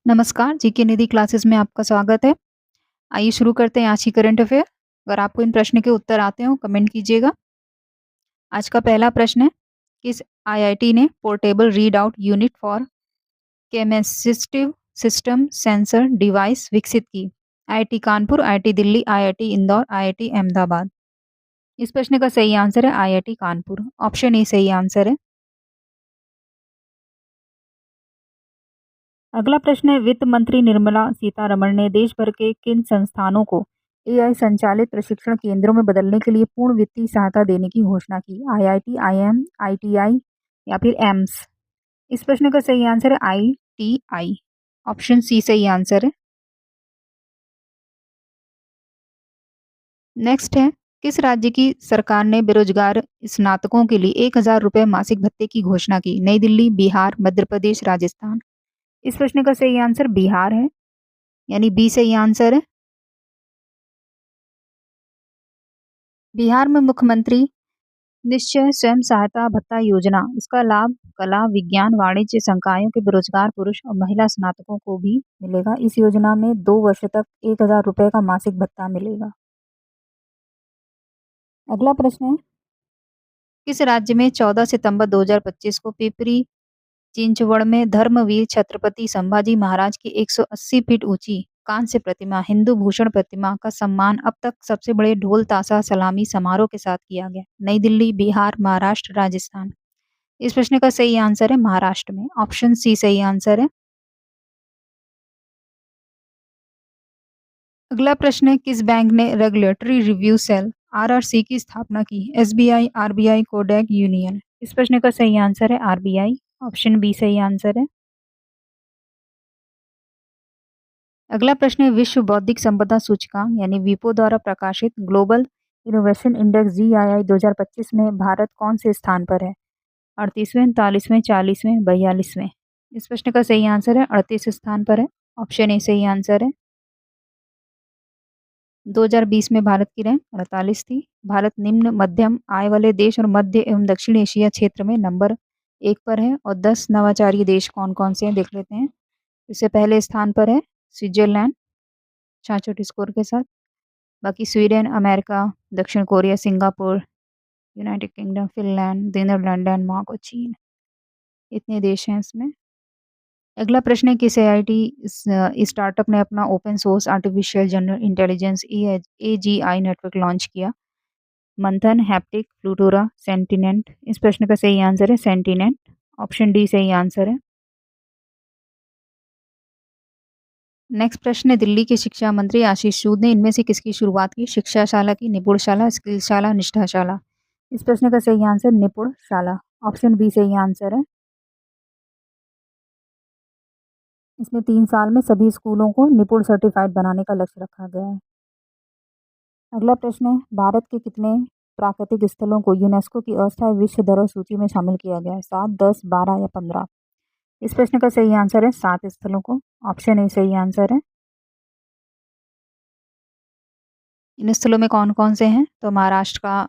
नमस्कार, जीके निधि क्लासेस में आपका स्वागत है। आइए शुरू करते हैं आज की करंट अफेयर। अगर आपको इन प्रश्न के उत्तर आते हो कमेंट कीजिएगा। आज का पहला प्रश्न है, किस आईआईटी ने portable read out unit for chemiresistive system sensor device विकसित की? IIT Kanpur, IIT Delhi, IIT Indore, IIT Ahmedabad. इस प्रश्न का सही आंसर है आईआईटी कानपुर। ऑप्शन ए सही आंसर है। अगला प्रश्न है, वित्त मंत्री निर्मला सीतारमण ने देश भर के किन संस्थानों को एआई संचालित प्रशिक्षण केंद्रों में बदलने के लिए पूर्ण वित्तीय सहायता देने की घोषणा की? आईआईटी, आईएम, आईटीआई या फिर एम्स? इस प्रश्न का सही आंसर है आईटीआई। ऑप्शन सी सही आंसर है। नेक्स्ट है, किस राज्य की सरकार ने बेरोजगार स्नातकों के लिए 1,000 रुपये मासिक भत्ते की घोषणा की? नई दिल्ली, बिहार, मध्य प्रदेश, राजस्थान। इस प्रश्न का सही आंसर बिहार है, यानी बी सही आंसर है। बिहार में मुख्यमंत्री निश्चय स्वयं सहायता भत्ता योजना, इसका लाभ कला, विज्ञान, वाणिज्य संकायों के बेरोजगार पुरुष और महिला स्नातकों को भी मिलेगा। इस योजना में 2 वर्ष तक 1,000 रुपये का मासिक भत्ता मिलेगा। अगला प्रश्न है, किस राज्य में 14 सितंबर 2025 को पिपरी चिंचवड़ में धर्मवीर छत्रपति संभाजी महाराज की 180 फीट ऊंची कांस्य प्रतिमा, हिंदू भूषण प्रतिमा का सम्मान अब तक सबसे बड़े ढोल ताशा सलामी समारोह के साथ किया गया? नई दिल्ली, बिहार, महाराष्ट्र, राजस्थान। इस प्रश्न का सही आंसर है महाराष्ट्र में। ऑप्शन सी सही आंसर है। अगला प्रश्न है, किस बैंक ने रेगुलेटरी रिव्यू सेल आरआरसी की स्थापना की? SBI, RBI, Kodak, union. इस प्रश्न का सही आंसर है आरबीआई। ऑप्शन बी सही आंसर है। अगला प्रश्न है, विश्व बौद्धिक संपदा सूचकांक यानी विपो द्वारा प्रकाशित ग्लोबल इनोवेशन इंडेक्स जीआईआई 2025 में भारत कौन से स्थान पर है? 38वें, 39वें, 40वें, 42वें। इस प्रश्न का सही आंसर है 38 स्थान पर है। ऑप्शन ए सही आंसर है। 2020 में भारत की रैंक 48 थी। भारत निम्न मध्यम आय वाले देश और मध्य एवं दक्षिण एशिया क्षेत्र में नंबर 1 पर है। और 10 नवाचारी देश कौन कौन से हैं देख लेते हैं। इससे पहले स्थान पर है स्विट्जरलैंड 66 स्कोर के साथ। बाकी स्वीडन, अमेरिका, दक्षिण Korea, Singapore, United Kingdom, Finland, Netherland, Denmark और चीन, इतने देश हैं इसमें। अगला प्रश्न है, किस आईआईटी स्टार्टअप ने अपना open source artificial general intelligence AGI network launch किया? मंथन, हैप्टिक, फ्लूटोरा, सेंटिनेंट। इस प्रश्न का सही आंसर है सेंटिनेंट। ऑप्शन डी सही आंसर है। नेक्स्ट प्रश्न है, दिल्ली के शिक्षा मंत्री आशीष सूद ने इनमें से किसकी शुरुआत की? शिक्षाशाला की, निपुणशाला, स्किलशाला, निष्ठाशाला। इस प्रश्न का सही आंसर निपुणशाला। ऑप्शन बी सही आंसर है। इसमें 3 साल में सभी स्कूलों को निपुण सर्टिफाइड बनाने का लक्ष्य रखा गया है। अगला प्रश्न है, भारत के कितने प्राकृतिक स्थलों को यूनेस्को की अस्थायी विश्व धरोहर सूची में शामिल किया गया है? 7, 10, 12 या 15? इस प्रश्न का सही आंसर है 7 स्थलों को। ऑप्शन ए सही आंसर है। इन स्थलों में कौन कौन से हैं? तो महाराष्ट्र का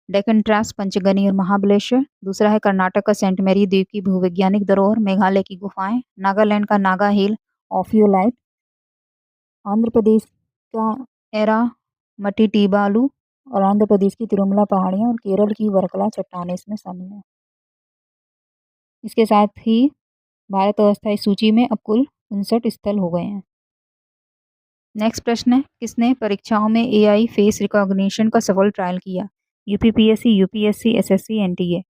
डेक्कन ट्रैप्स, पंचगनी और महाबलेश्वर। दूसरा है कर्नाटक का सेंट मेरी द्वीप की भूवैज्ञानिक धरोहर, मेघालय की गुफाएं, नागालैंड का नागा हिल ऑफियोलाइट, आंध्र प्रदेश का एरा मटिटिबालू और आंध्र प्रदेश की तिरुमला पहाड़ियां और केरल की वर्कला चट्टानें इसमें शामिल हैं। इसके साथ ही भारत अस्थायी सूची में अब कुल 59 स्थल हो गए हैं। नेक्स्ट प्रश्न है, किसने परीक्षाओं में एआई फेस रिकॉग्निशन का सफल ट्रायल किया? UPPSC, UPSC, SSC, NTA.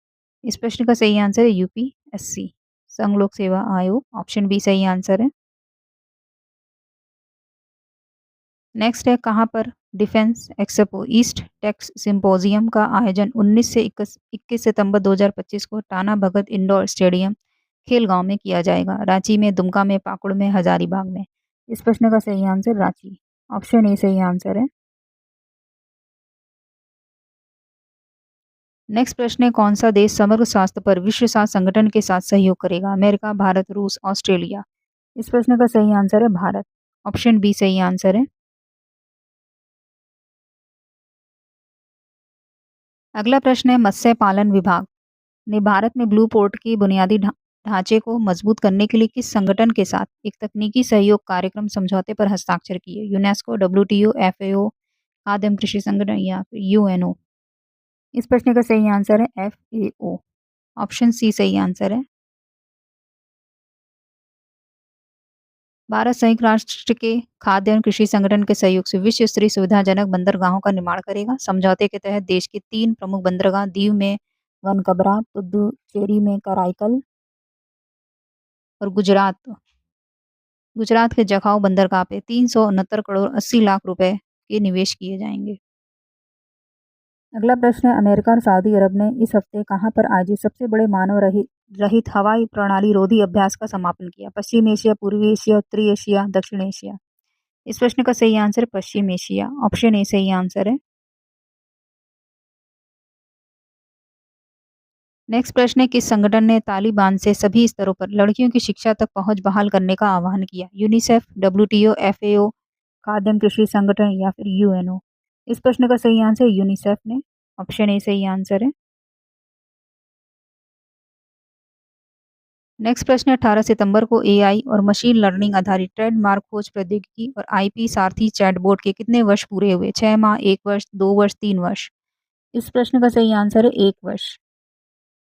इस प्रश्न का सही आंसर है यूपीएससी, संघ लोक सेवा आयोग। ऑप्शन बी सही आंसर है। नेक्स्ट है, कहाँ पर defence expo East Techs symposium का आयोजन 19 से 21 सितंबर 2025 को टाना भगत इंडोर स्टेडियम खेलगांव में किया जाएगा? रांची में, दुमका में, पाकुड़ में, हजारीबाग में। इस प्रश्न का सही आंसर रांची। ऑप्शन ए सही आंसर है। नेक्स्ट प्रश्न है, कौन सा देश समग्र स्वास्थ्य पर विश्व स्वास्थ्य संगठन के साथ सहयोग करेगा? अमेरिका, भारत, रूस, ऑस्ट्रेलिया। इस प्रश्न का सही आंसर है भारत। ऑप्शन बी सही आंसर है। अगला प्रश्न है, मत्स्य पालन विभाग ने भारत में ब्लू पोर्ट की बुनियादी ढांचे को मजबूत करने के लिए किस संगठन के साथ एक तकनीकी सहयोग कार्यक्रम समझौते पर हस्ताक्षर किए? यूनेस्को, डब्ल्यूटीओ, एफएओ, खाद्य एवं कृषि संगठन या फिर यूएनओ? इस प्रश्न का सही आंसर है एफएओ। ऑप्शन सी सही आंसर है। भारत संयुक्त राष्ट्र के खाद्य एवं कृषि संगठन के सहयोग से विश्व स्तरीय सुविधाजनक बंदरगाहों का निर्माण करेगा। समझौते के तहत देश के 3 प्रमुख बंदरगाह दीव में वनकबरा, पुदुचेरी में कराईकल और गुजरात के जखाऊ बंदरगाह पे 369 करोड़ 80 लाख रुपए के निवेश किए जाएंगे। अगला प्रश्न है, अमेरिका और सऊदी अरब ने इस हफ्ते कहां पर आयोजित सबसे बड़े मानव रहित रहित हवाई प्रणाली रोधी अभ्यास का समापन किया? पश्चिम एशिया, पूर्वी एशिया, उत्तरी एशिया, दक्षिण एशिया? इस प्रश्न का सही आंसर है पश्चिम एशिया। ऑप्शन ए सही आंसर है। नेक्स्ट प्रश्न है, किस संगठन ने तालिबान से सभी स्तरों पर लड़कियों की शिक्षा तक पहुंच बहाल करने का आह्वान किया? यूनिसेफ, डब्ल्यूटीओ, एफएओ, खाद्य एवं कृषि संगठन या फिर यूएनओ? इस प्रश्न का सही आंसर यूनिसेफ ने। ऑप्शन ए सही आंसर है। नेक्स्ट प्रश्न है, 18 सितंबर को एआई और मशीन लर्निंग आधारित ट्रेडमार्क खोज प्रौद्योगिकी और आईपी सारथी चैटबॉट के कितने वर्ष पूरे हुए? 6 माह, 1 वर्ष, 2 वर्ष, 3 वर्ष? इस प्रश्न का सही आंसर है 1 वर्ष।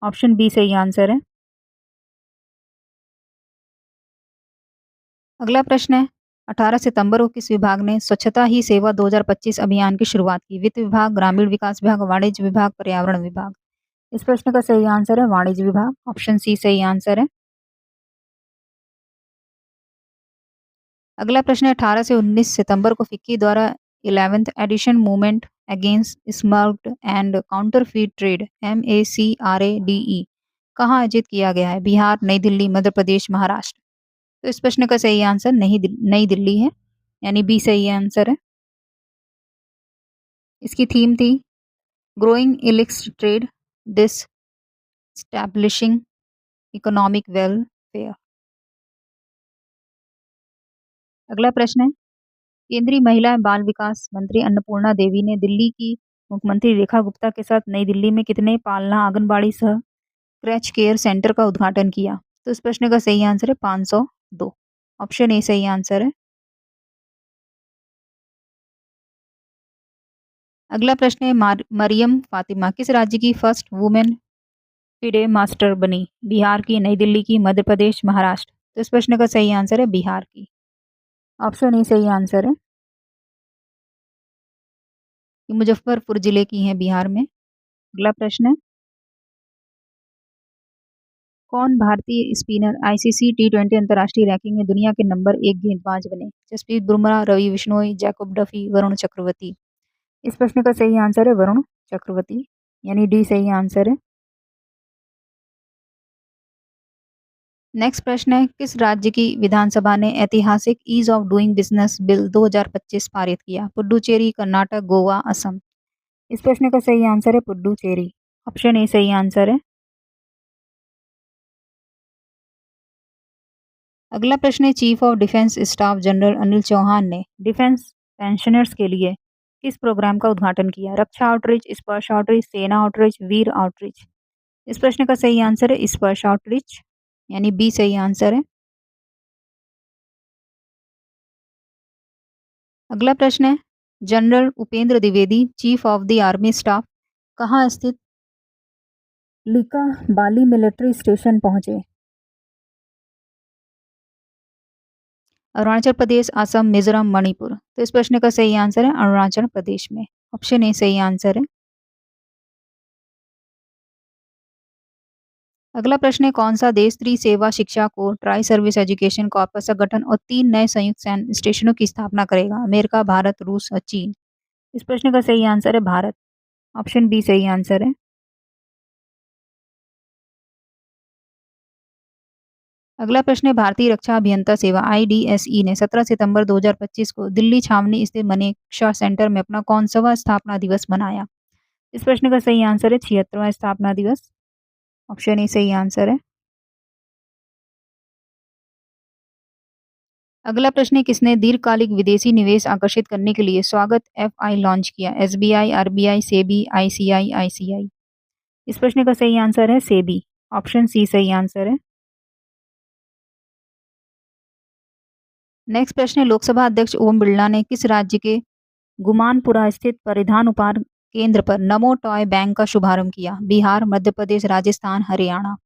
ऑप्शन बी सही आंसर है। अगला प्रश्न है, 18 सितंबर को किस विभाग ने स्वच्छता ही सेवा 2025 अभियान की शुरुआत की? वित्त विभाग, ग्रामीण विकास विभाग, वाणिज्य विभाग, पर्यावरण विभाग? इस प्रश्न का सही आंसर है वाणिज्य विभाग। ऑप्शन सी सही आंसर है। अगला प्रश्न है, 18 से 19 सितंबर को फिक्की द्वारा 11th edition movement against smuggled and counterfeit trade MACRADE कहाँ आयोजित किया गया है? बिहार, नई दिल्ली, मध्य प्रदेश, महाराष्ट्र? तो इस प्रश्न का सही आंसर नई दिल्ली है, यानी बी सही आंसर है। इसकी थीम थी ग्रोइंग इलिक्स ट्रेड डिस्टैब्लिशिंग इकोनॉमिक वेलफेयर। अगला प्रश्न है, केंद्रीय महिला एवं बाल विकास मंत्री अन्नपूर्णा देवी ने दिल्ली की मुख्यमंत्री रेखा गुप्ता के साथ नई दिल्ली में कितने पालना आंगनबाड़ी सह क्रैच केयर सेंटर का उद्घाटन किया? तो इस प्रश्न का सही आंसर है 502। ऑप्शन ए सही आंसर है। अगला प्रश्न है, मरियम फातिमा किस राज्य की फर्स्ट वुमेन फिडे मास्टर बनी? बिहार की, नई दिल्ली की, मध्य प्रदेश, महाराष्ट्र? तो इस प्रश्न का सही आंसर है बिहार की। ऑप्शन ए सही आंसर है। ये मुजफ्फरपुर जिले की हैं बिहार में। अगला प्रश्न है, कौन भारतीय स्पिनर आईसीसी टी20 अंतर्राष्ट्रीय रैंकिंग में दुनिया के नंबर 1 गेंदबाज बने? Jasprit Bumrah, Ravi Bishnoi, Jacob Duffy, Varun Chakravarthy? इस प्रश्न का सही आंसर है वरुण चक्रवर्ती, यानी डी सही आंसर है। नेक्स्ट प्रश्न है, किस राज्य की विधानसभा ने ऐतिहासिक ease of doing business bill 2025 पारित किया? पुडुचेरी, कर्नाटक, गोवा, असम? इस प्रश्न का सही आंसर है पुडुचेरी। ऑप्शन ए सही आंसर है। अगला प्रश्न है, chief of defence staff general Anil Chauhan ने डिफेंस पेंशनर्स के लिए किस प्रोग्राम का उद्घाटन किया? रक्षा आउटरीच, स्पर्श आउटरीच, सेना आउटरीच, वीर आउटरीच? इस प्रश्न का सही आंसर है स्पर्श आउटरीच, यानी बी सही आंसर है। अगला प्रश्न है, general Upendra Dwivedi chief of the army staff कहाँ स्थित लिका बाली मिलिट्री स्टेशन पहुंचे? अरुणाचल प्रदेश, असम, मिजोरम, मणिपुर? तो इस प्रश्न का सही आंसर है अरुणाचल प्रदेश में। ऑप्शन ए सही आंसर है। अगला प्रश्न है, कौन सा देश स्त्री सेवा शिक्षा को ट्राई सर्विस एजुकेशन कॉर्पस का गठन और 3 नए संयुक्त सैन्य स्टेशनों की स्थापना करेगा? अमेरिका, भारत, रूस और चीन? इस प्रश्न का सही आंसर है भारत। ऑप्शन बी सही आंसर है। अगला प्रश्न है, भारतीय रक्षा अभियंता सेवा IDSE ने 17 सितंबर 2025 को दिल्ली छावनी स्थित मनेक्षा सेंटर में अपना कौन-सा स्थापना दिवस मनाया? इस प्रश्न का सही आंसर है 76वां स्थापना दिवस। ऑप्शन ए सही आंसर है। अगला प्रश्न है, किसने दीर्घकालिक विदेशी निवेश आकर्षित करने के लिए स्वागत FI लॉन्च किया? SBI, RBI, SEBI, ICICI? इस प्रश्न का सही आंसर है सेबी। ऑप्शन सी सही आंसर है। नेक्स्ट प्रश्न है, लोकसभा अध्यक्ष ओम बिरला ने किस राज्य के गुमानपुरा स्थित परिधान उपहार केंद्र पर नमो टॉय बैंक का शुभारंभ किया? बिहार, मध्य प्रदेश, राजस्थान, हरियाणा।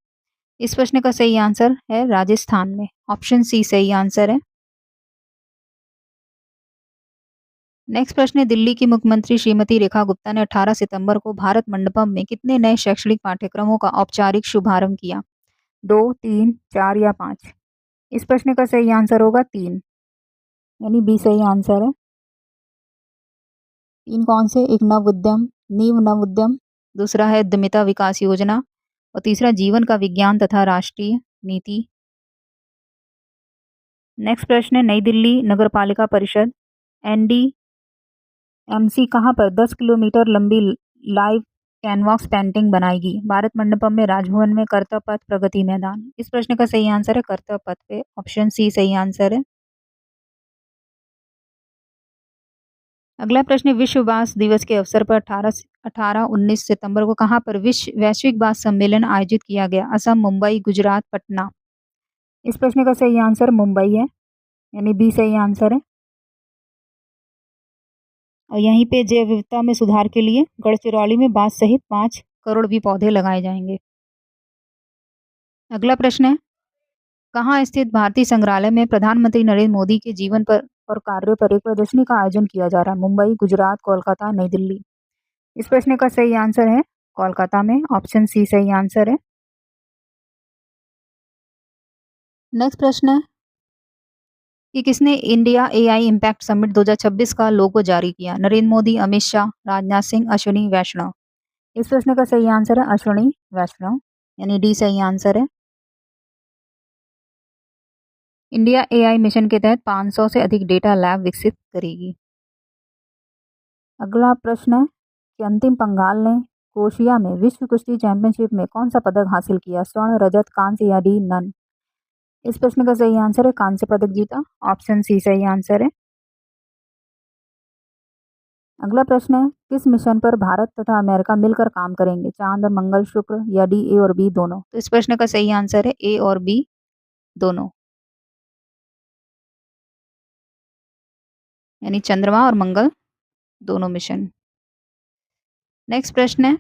इस प्रश्न का सही आंसर है राजस्थान में। ऑप्शन सी सही आंसर है। नेक्स्ट प्रश्न है, दिल्ली की मुख्यमंत्री श्रीमती रेखा गुप्ता ने 18 सितंबर को भारत मंडपम में कितने नए शैक्षणिक पाठ्यक्रमों का औपचारिक शुभारंभ किया? 2, 3, 4 या 5? इस प्रश्न का सही आंसर होगा 3, यानी बी सही आंसर है। 3 कौन से? एक नव उद्यम, नींव नव उद्यम, दूसरा है उद्यमिता विकास योजना और तीसरा जीवन का विज्ञान तथा राष्ट्रीय नीति। नेक्स्ट प्रश्न है, नई दिल्ली नगर पालिका परिषद एनडीएमसी कहाँ पर 10 किलोमीटर लंबी लाइव कैनवास पेंटिंग बनाएगी? भारत मंडपम में, राजभवन में, कर्तव्य पथ, प्रगति मैदान। इस प्रश्न का सही आंसर है कर्तव्य पथ पे। ऑप्शन सी सही आंसर है। अगला प्रश्न है, विश्व बांस दिवस के अवसर पर 18-19 सितंबर को कहाँ पर विश्व वैश्विक बांस सम्मेलन आयोजित किया गया? असम, मुंबई, गुजरात, पटना। इस प्रश्न का सही आंसर मुंबई है, यानी बी सही आंसर है। और यहीं पे जैव विविधता में सुधार के लिए गढ़चिरौली में बांस सहित 5 करोड़ भी पौधे लगाए जाएंगे। अगला प्रश्न है, कहाँ स्थित भारतीय संग्रहालय में प्रधानमंत्री नरेंद्र मोदी के जीवन पर और कार्यों पर एक प्रदर्शनी का आयोजन किया जा रहा है? मुंबई, गुजरात, कोलकाता, नई दिल्ली। इस प्रश्न का सही आंसर है कोलकाता में। ऑप्शन सी सही आंसर है। नेक्स्ट प्रश्न है कि किसने इंडिया एआई इम्पैक्ट समिट 2026 का लोगो जारी किया? नरेंद्र मोदी, अमित शाह, राजनाथ सिंह, अश्विनी वैष्णव। इस प्रश्न का सही आंसर है अश्विनी वैष्णव, यानी डी सही आंसर है। इंडिया एआई मिशन के तहत 500 से अधिक डेटा लैब विकसित करेगी। अगला प्रश्न है कि अंतिम पंघाल ने क्रोएशिया में विश्व कुश्ती चैंपियनशिप में कौन सा पदक हासिल किया? स्वर्ण, रजत, कांस्य या डी नन? इस प्रश्न का सही आंसर है कांस्य पदक जीता। ऑप्शन सी सही आंसर है। अगला प्रश्न है, किस मिशन पर भारत तथा अमेरिका मिलकर काम करेंगे? चांद, मंगल, शुक्र या डी ए और बी दोनों? तो इस प्रश्न का सही आंसर है ए और बी दोनों, यानी चंद्रमा और मंगल दोनों मिशन। नेक्स्ट प्रश्न है,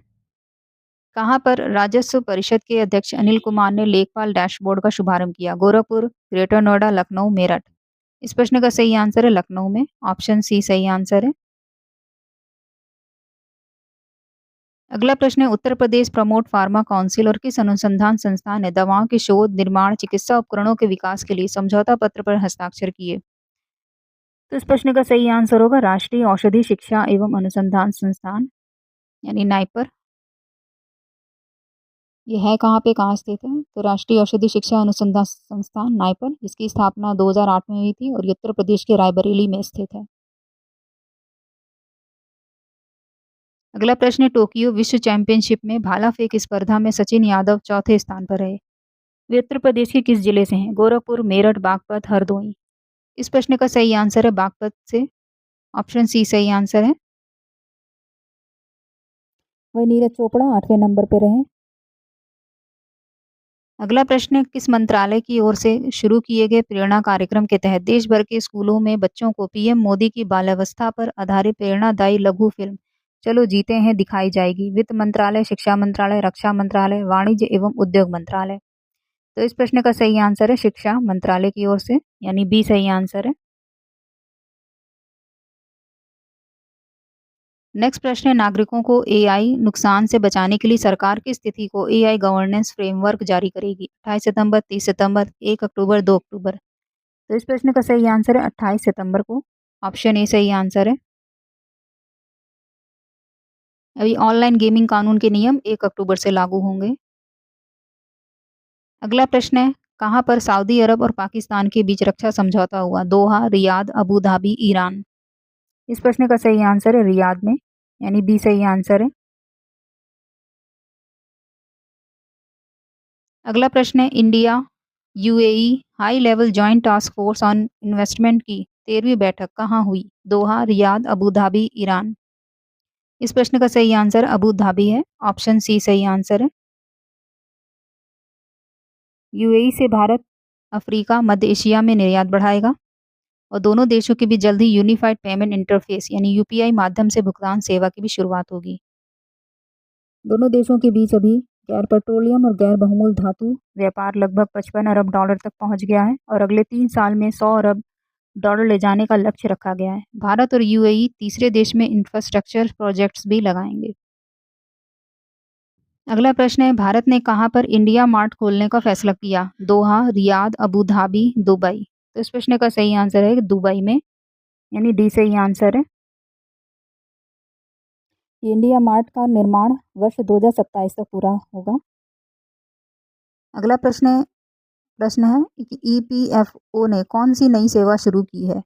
कहाँ पर राजस्व परिषद के अध्यक्ष अनिल कुमार ने लेखपाल डैशबोर्ड का शुभारंभ किया? गोरखपुर, ग्रेटर नोएडा, लखनऊ, मेरठ। इस प्रश्न का सही आंसर है लखनऊ में। ऑप्शन सी सही आंसर है। अगला प्रश्न है, Uttar Pradesh promote pharma council और किस अनुसंधान संस्थान ने दवाओं के शोध, निर्माण, चिकित्सा उपकरणों के विकास के लिए समझौता पत्र पर हस्ताक्षर किए? तो इस प्रश्न का सही आंसर होगा राष्ट्रीय औषधि शिक्षा एवं अनुसंधान संस्थान, यानी नाइपर। ये है कहाँ पे, कहाँ स्थित है? तो राष्ट्रीय औषधि शिक्षा अनुसंधान संस्थान नाइपर, जिसकी स्थापना 2008 में हुई थी और ये उत्तर प्रदेश के रायबरेली में स्थित है। अगला प्रश्न है, टोक्यो विश्व चैंपियनशिप में भाला फेंक स्पर्धा में सचिन यादव चौथे स्थान पर रहे। वे उत्तर प्रदेश के किस जिले से हैं? गोरखपुर, मेरठ, बागपत, हरदोई। इस प्रश्न का सही आंसर है बागपत से। ऑप्शन सी सही आंसर है। वही नीरज चोपड़ा 8वें नंबर पर रहे। अगला प्रश्न है, किस मंत्रालय की ओर से शुरू किए गए प्रेरणा कार्यक्रम के तहत देश भर के स्कूलों में बच्चों को पीएम मोदी की बाल्यावस्था पर आधारित प्रेरणादायी लघु फिल्म चलो जीते हैं दिखाई जाएगी? वित्त मंत्रालय, शिक्षा मंत्रालय, रक्षा मंत्रालय, वाणिज्य एवं उद्योग मंत्रालय। तो इस प्रश्न का सही आंसर है शिक्षा मंत्रालय की ओर से, यानी बी सही आंसर है। नेक्स्ट प्रश्न है, नागरिकों को एआई नुकसान से बचाने के लिए सरकार किस तिथि को एआई गवर्नेंस फ्रेमवर्क जारी करेगी? 28 सितंबर, 30 सितंबर, 1 अक्टूबर, 2 अक्टूबर। तो इस प्रश्न का सही आंसर है 28 सितंबर को। ऑप्शन ए सही आंसर है। अभी ऑनलाइन गेमिंग कानून के नियम 1 अक्टूबर से लागू होंगे। अगला प्रश्न है, कहाँ पर सऊदी अरब और पाकिस्तान के बीच रक्षा समझौता हुआ? दोहा, रियाद, अबू धाबी, ईरान। इस प्रश्न का सही आंसर है रियाद में, यानी बी सही आंसर है। अगला प्रश्न है, India UAE high level joint task force on investment की 13वीं बैठक कहाँ हुई? दोहा, रियाद, अबू धाबी, ईरान। इस प्रश्न का सही आंसर अबू धाबी है। ऑप्शन सी सही आंसर है। यूएई से भारत अफ्रीका, मध्य एशिया में निर्यात बढ़ाएगा। और दोनों देशों के बीच जल्द ही यूनिफाइड पेमेंट इंटरफेस यानी यूपीआई माध्यम से भुगतान सेवा की भी शुरुआत होगी। दोनों देशों के बीच अभी गैर पेट्रोलियम और गैर बहुमूल्य धातु व्यापार लगभग 55 अरब डॉलर तक पहुंच गया है और अगले 3 साल में 100 अरब डॉलर ले जाने का लक्ष्य रखा गया है। भारत और यूएई तीसरे देश में इंफ्रास्ट्रक्चर प्रोजेक्ट्स भी लगाएंगे। अगला प्रश्न है, भारत ने कहाँ पर इंडिया मार्ट खोलने का फैसला किया? दोहा, रियाद, अबू धाबी, दुबई। तो इस प्रश्न का सही आंसर है दुबई में, यानी डी सही आंसर है। इंडिया मार्ट का निर्माण वर्ष 2027 तक पूरा होगा। अगला प्रश्न है कि ईपीएफओ ने कौन सी नई सेवा शुरू की है?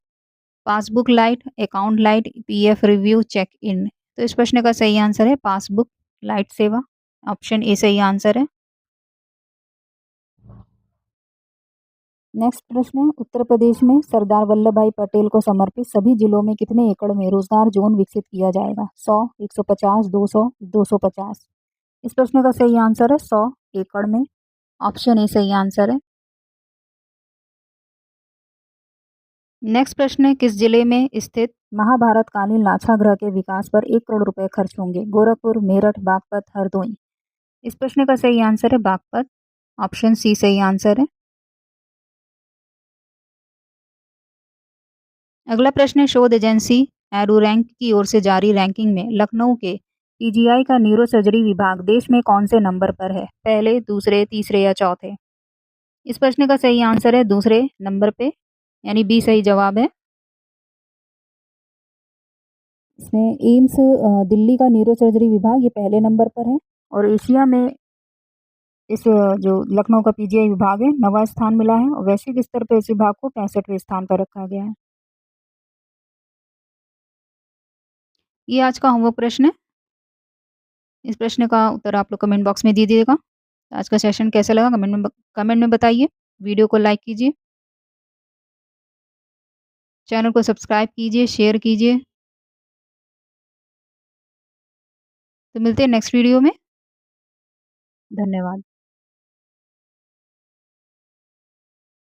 Passbook lite, account lite, PF review, check in. तो इस प्रश्न का सही आंसर है पासबुक लाइट सेवा। ऑप्शन ए सही आंसर है। नेक्स्ट प्रश्न है, उत्तर प्रदेश में सरदार वल्लभ भाई पटेल को समर्पित सभी जिलों में कितने एकड़ में रोजगार जोन विकसित किया जाएगा? 100, 150, 200, 250। इस प्रश्न का सही आंसर है 100 एकड़ में। ऑप्शन ए सही आंसर है। नेक्स्ट प्रश्न है, किस जिले में स्थित महाभारत कालीन लाक्षागृह के विकास पर 1 करोड़ रुपए खर्च होंगे? गोरखपुर, मेरठ, बागपत, हरदोई। इस प्रश्न का सही आंसर है बागपत। ऑप्शन सी सही आंसर है। अगला प्रश्न है, शोध एजेंसी एरू रैंक की ओर से जारी रैंकिंग में लखनऊ के पीजीआई का न्यूरो सर्जरी विभाग देश में कौन से नंबर पर है? पहले, दूसरे, तीसरे या चौथे? इस प्रश्न का सही आंसर है दूसरे नंबर पे, यानी बी सही जवाब है। इसमें एम्स दिल्ली का न्यूरो सर्जरी विभाग ये पहले नंबर पर है और एशिया में इस जो लखनऊ का पीजीआई विभाग है 9वां स्थान मिला है और वैश्विक स्तर पर इस विभाग को 65वें स्थान पर रखा गया है। ये आज का होमवर्क प्रश्न है। इस प्रश्न का उत्तर आप लोग कमेंट बॉक्स में दीजिएगा। आज का सेशन कैसा लगा कमेंट में बताइए। वीडियो को लाइक कीजिए, चैनल को सब्सक्राइब कीजिए, शेयर कीजिए। तो मिलते हैं नेक्स्ट वीडियो में। धन्यवाद।